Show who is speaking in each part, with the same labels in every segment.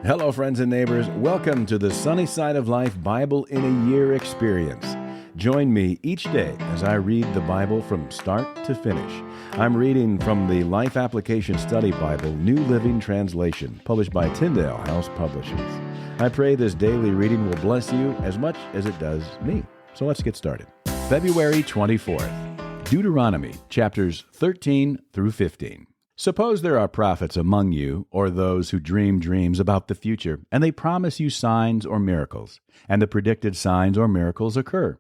Speaker 1: Hello, friends and neighbors. Welcome to the Sunny Side of Life Bible in a Year experience. Join me each day as I read the Bible from start to finish. I'm reading from the Life Application Study Bible, New Living Translation, published by Tyndale House Publishers. I pray this daily reading will bless you as much as it does me. So let's get started. February 24th, Deuteronomy chapters 13 through 15. Suppose there are prophets among you, or those who dream dreams about the future, and they promise you signs or miracles, and the predicted signs or miracles occur.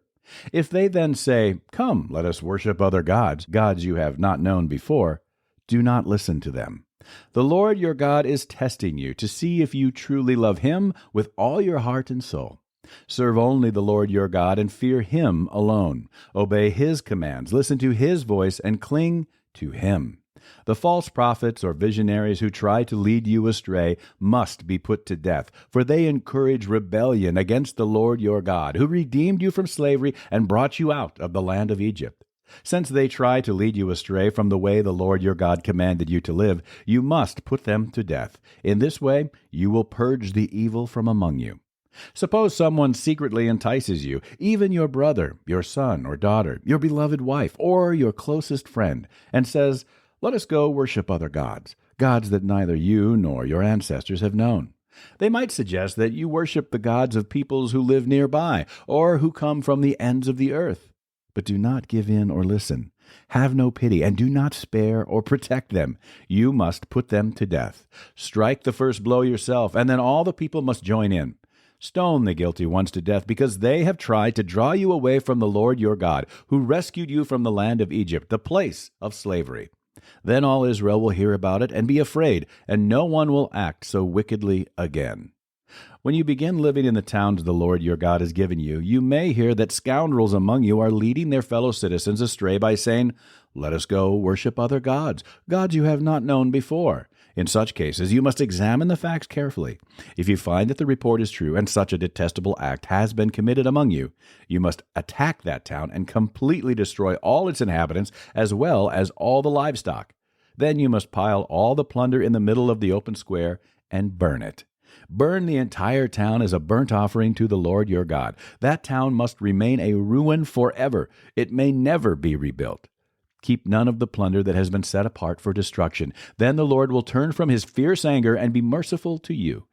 Speaker 1: If they then say, "Come, let us worship other gods, gods you have not known before," do not listen to them. The Lord your God is testing you to see if you truly love Him with all your heart and soul. Serve only the Lord your God and fear Him alone. Obey His commands, listen to His voice, and cling to Him. The false prophets or visionaries who try to lead you astray must be put to death, for they encourage rebellion against the Lord your God, who redeemed you from slavery and brought you out of the land of Egypt. Since they try to lead you astray from the way the Lord your God commanded you to live, you must put them to death. In this way, you will purge the evil from among you. Suppose someone secretly entices you, even your brother, your son or daughter, your beloved wife, or your closest friend, and says, "Let us go worship other gods, gods that neither you nor your ancestors have known." They might suggest that you worship the gods of peoples who live nearby, or who come from the ends of the earth. But do not give in or listen. Have no pity, and do not spare or protect them. You must put them to death. Strike the first blow yourself, and then all the people must join in. Stone the guilty ones to death, because they have tried to draw you away from the Lord your God, who rescued you from the land of Egypt, the place of slavery. Then all Israel will hear about it and be afraid, and no one will act so wickedly again. When you begin living in the towns the Lord your God has given you, you may hear that scoundrels among you are leading their fellow citizens astray by saying, "Let us go worship other gods, gods you have not known before." In such cases, you must examine the facts carefully. If you find that the report is true and such a detestable act has been committed among you, you must attack that town and completely destroy all its inhabitants as well as all the livestock. Then you must pile all the plunder in the middle of the open square and burn it. Burn the entire town as a burnt offering to the Lord your God. That town must remain a ruin forever. It may never be rebuilt. Keep none of the plunder that has been set apart for destruction. Then the Lord will turn from His fierce anger and be merciful to you.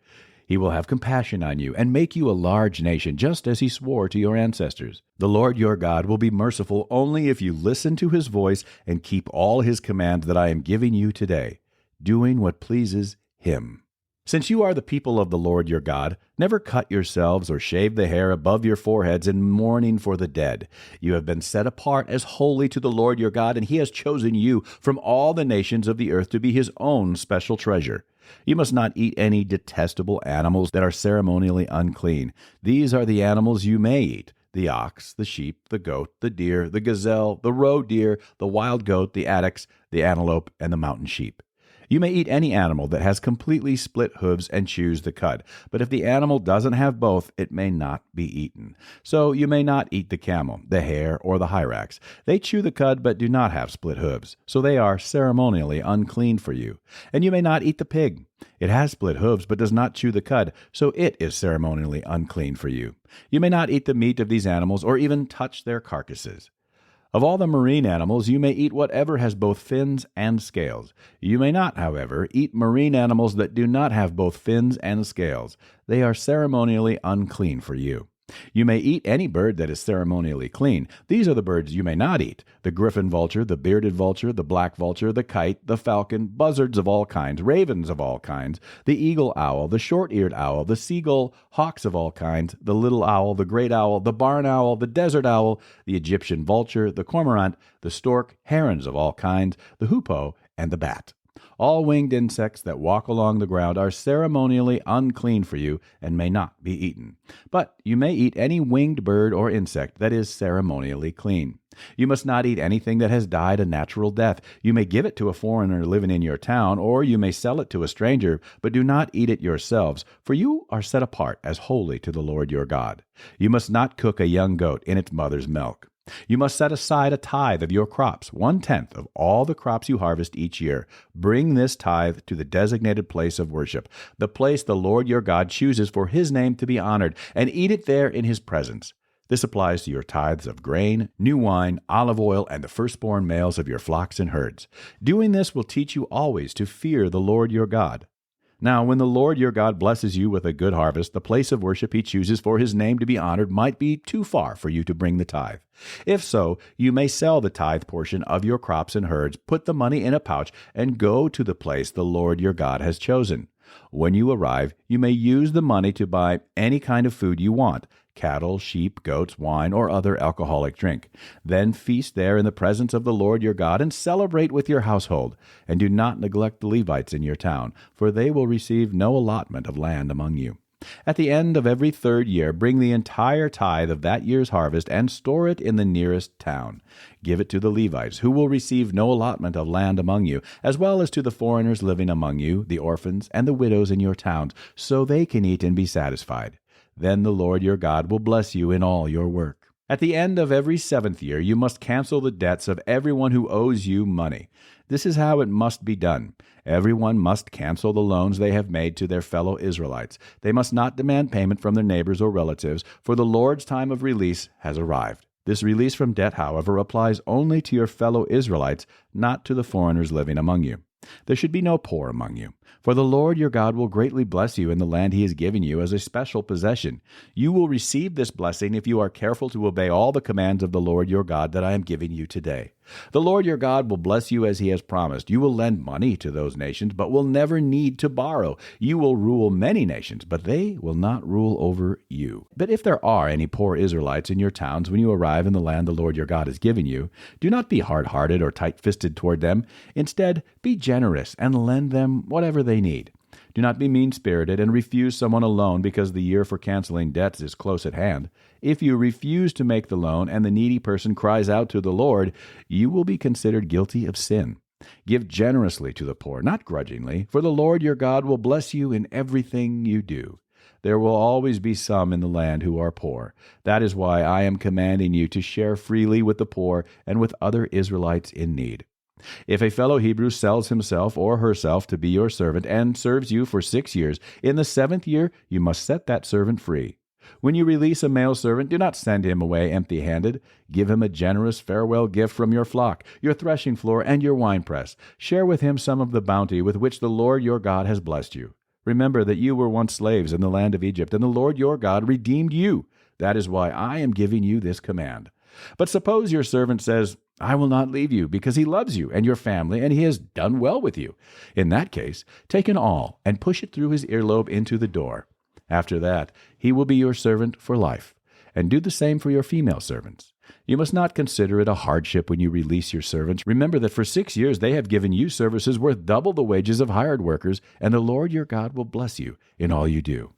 Speaker 1: He will have compassion on you and make you a large nation, just as He swore to your ancestors. The Lord your God will be merciful only if you listen to His voice and keep all His commands that I am giving you today, doing what pleases Him. Since you are the people of the Lord your God, never cut yourselves or shave the hair above your foreheads in mourning for the dead. You have been set apart as holy to the Lord your God, and He has chosen you from all the nations of the earth to be His own special treasure. You must not eat any detestable animals that are ceremonially unclean. These are the animals you may eat: the ox, the sheep, the goat, the deer, the gazelle, the roe deer, the wild goat, the addax, the antelope, and the mountain sheep. You may eat any animal that has completely split hooves and chews the cud, but if the animal doesn't have both, it may not be eaten. So you may not eat the camel, the hare, or the hyrax. They chew the cud but do not have split hooves, so they are ceremonially unclean for you. And you may not eat the pig. It has split hooves but does not chew the cud, so it is ceremonially unclean for you. You may not eat the meat of these animals or even touch their carcasses. Of all the marine animals, you may eat whatever has both fins and scales. You may not, however, eat marine animals that do not have both fins and scales. They are ceremonially unclean for you. You may eat any bird that is ceremonially clean. These are the birds you may not eat: the griffin vulture, the bearded vulture, the black vulture, the kite, the falcon, buzzards of all kinds, ravens of all kinds, the eagle owl, the short-eared owl, the seagull, hawks of all kinds, the little owl, the great owl, the barn owl, the desert owl, the Egyptian vulture, the cormorant, the stork, herons of all kinds, the hoopoe, and the bat. All winged insects that walk along the ground are ceremonially unclean for you and may not be eaten. But you may eat any winged bird or insect that is ceremonially clean. You must not eat anything that has died a natural death. You may give it to a foreigner living in your town, or you may sell it to a stranger, but do not eat it yourselves, for you are set apart as holy to the Lord your God. You must not cook a young goat in its mother's milk. You must set aside a tithe of your crops, 1/10 of all the crops you harvest each year. Bring this tithe to the designated place of worship, the place the Lord your God chooses for His name to be honored, and eat it there in His presence. This applies to your tithes of grain, new wine, olive oil, and the firstborn males of your flocks and herds. Doing this will teach you always to fear the Lord your God. Now, when the Lord your God blesses you with a good harvest, the place of worship He chooses for His name to be honored might be too far for you to bring the tithe. If so, you may sell the tithe portion of your crops and herds, put the money in a pouch, and go to the place the Lord your God has chosen. When you arrive, you may use the money to buy any kind of food you want: cattle, sheep, goats, wine, or other alcoholic drink. Then feast there in the presence of the Lord your God and celebrate with your household. And do not neglect the Levites in your town, for they will receive no allotment of land among you. At the end of every 3rd year, bring the entire tithe of that year's harvest and store it in the nearest town. Give it to the Levites, who will receive no allotment of land among you, as well as to the foreigners living among you, the orphans, and the widows in your towns, so they can eat and be satisfied. Then the Lord your God will bless you in all your work. At the end of every 7th year, you must cancel the debts of everyone who owes you money. This is how it must be done. Everyone must cancel the loans they have made to their fellow Israelites. They must not demand payment from their neighbors or relatives, for the Lord's time of release has arrived. This release from debt, however, applies only to your fellow Israelites, not to the foreigners living among you. There should be no poor among you, for the Lord your God will greatly bless you in the land He has given you as a special possession. You will receive this blessing if you are careful to obey all the commands of the Lord your God that I am giving you today. The Lord your God will bless you as He has promised. You will lend money to those nations, but will never need to borrow. You will rule many nations, but they will not rule over you. But if there are any poor Israelites in your towns when you arrive in the land the Lord your God has given you, do not be hard-hearted or tight-fisted toward them. Instead, be generous and lend them whatever they need. Do not be mean-spirited and refuse someone a loan because the year for canceling debts is close at hand. If you refuse to make the loan and the needy person cries out to the Lord, you will be considered guilty of sin. Give generously to the poor, not grudgingly, for the Lord your God will bless you in everything you do. There will always be some in the land who are poor. That is why I am commanding you to share freely with the poor and with other Israelites in need. If a fellow Hebrew sells himself or herself to be your servant and serves you for 6 years, in the 7th year you must set that servant free. When you release a male servant, do not send him away empty-handed. Give him a generous farewell gift from your flock, your threshing floor, and your winepress. Share with him some of the bounty with which the Lord your God has blessed you. Remember that you were once slaves in the land of Egypt, and the Lord your God redeemed you. That is why I am giving you this command. But suppose your servant says, I will not leave you, because he loves you and your family, and he has done well with you. In that case, take an awl and push it through his earlobe into the door. After that, he will be your servant for life. And do the same for your female servants. You must not consider it a hardship when you release your servants. Remember that for 6 years they have given you services worth double the wages of hired workers, and the Lord your God will bless you in all you do.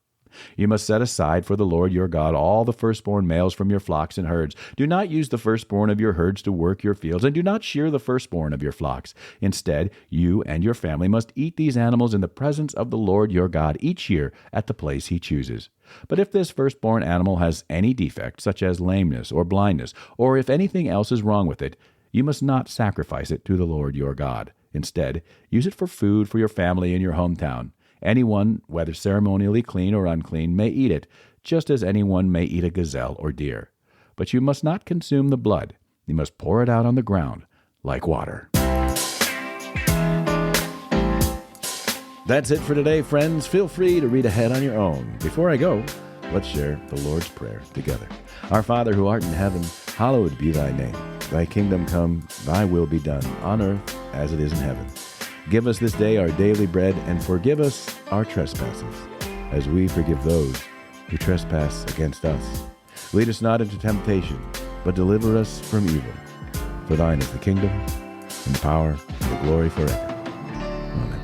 Speaker 1: You must set aside for the Lord your God all the firstborn males from your flocks and herds. Do not use the firstborn of your herds to work your fields, and do not shear the firstborn of your flocks. Instead, you and your family must eat these animals in the presence of the Lord your God each year at the place He chooses. But if this firstborn animal has any defect, such as lameness or blindness, or if anything else is wrong with it, you must not sacrifice it to the Lord your God. Instead, use it for food for your family in your hometown. Anyone, whether ceremonially clean or unclean, may eat it, just as anyone may eat a gazelle or deer. But you must not consume the blood. You must pour it out on the ground like water. That's it for today, friends. Feel free to read ahead on your own. Before I go, let's share the Lord's Prayer together. Our Father who art in heaven, hallowed be thy name. Thy kingdom come, thy will be done, on earth as it is in heaven. Give us this day our daily bread, and forgive us our trespasses, as we forgive those who trespass against us. Lead us not into temptation, but deliver us from evil. For thine is the kingdom, and the power, and the glory forever. Amen.